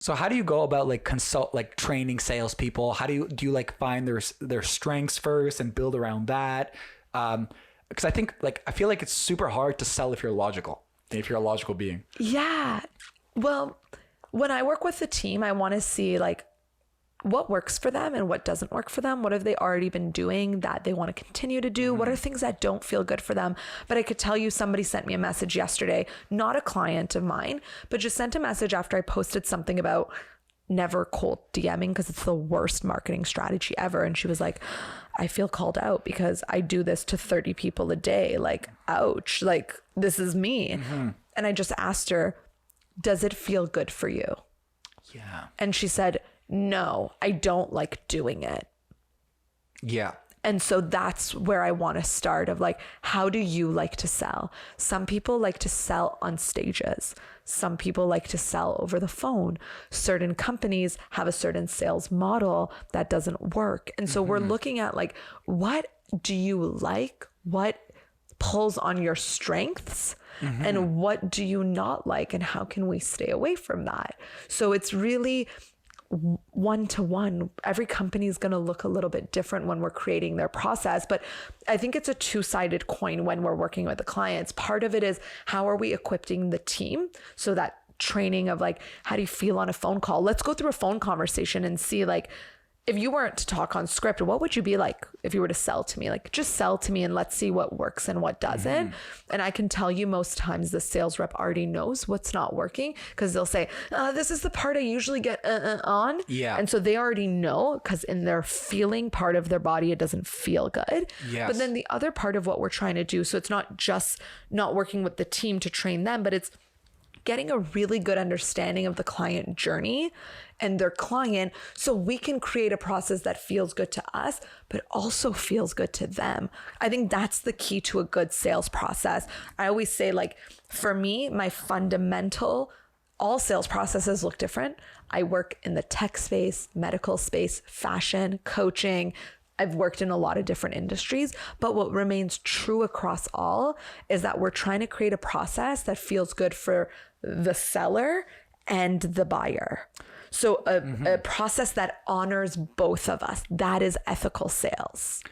So how do you go about like training salespeople? How do you like find their strengths first and build around that? Because I think I feel like it's super hard to sell if you're a logical being. Yeah. Well, when I work with the team, I want to see like what works for them and what doesn't work for them. What have they already been doing that they want to continue to do? What are things that don't feel good for them? But I could tell you, somebody sent me a message yesterday, not a client of mine, but just sent a message after I posted something about never cold DMing because it's the worst marketing strategy ever. And she was like, I feel called out because I do this to 30 people a day. Like, ouch, like this is me. And I just asked her, does it feel good for you? Yeah. And she said, no, I don't like doing it. Yeah. And so that's where I want to start of like, how do you like to sell? Some people like to sell on stages. Some people like to sell over the phone. Certain companies have a certain sales model that doesn't work. And so we're looking at like, what do you like? What pulls on your strengths? And what do you not like? And how can we stay away from that? So it's really one-to-one. Every company is going to look a little bit different when we're creating their process, but I think it's a two-sided coin when we're working with the clients. Part of it is how are we equipping the team, so that training of like, how do you feel on a phone call? Let's go through a phone conversation and see like, if you weren't to talk on script, what would you be like if you were to sell to me? Like, just sell to me and let's see what works and what doesn't. And I can tell you most times the sales rep already knows what's not working because they'll say, this is the part I usually get on. Yeah. And so they already know because in their feeling part of their body, it doesn't feel good. Yes. But then the other part of what we're trying to do, so it's not just not working with the team to train them, but it's getting a really good understanding of the client journey and their client so we can create a process that feels good to us, but also feels good to them. I think that's the key to a good sales process. I always say, like, for me, my fundamental, all sales processes look different. I work in the tech space, medical space, fashion, coaching. I've worked in a lot of different industries, but what remains true across all is that we're trying to create a process that feels good for the seller and the buyer. So a process that honors both of us, that is ethical sales.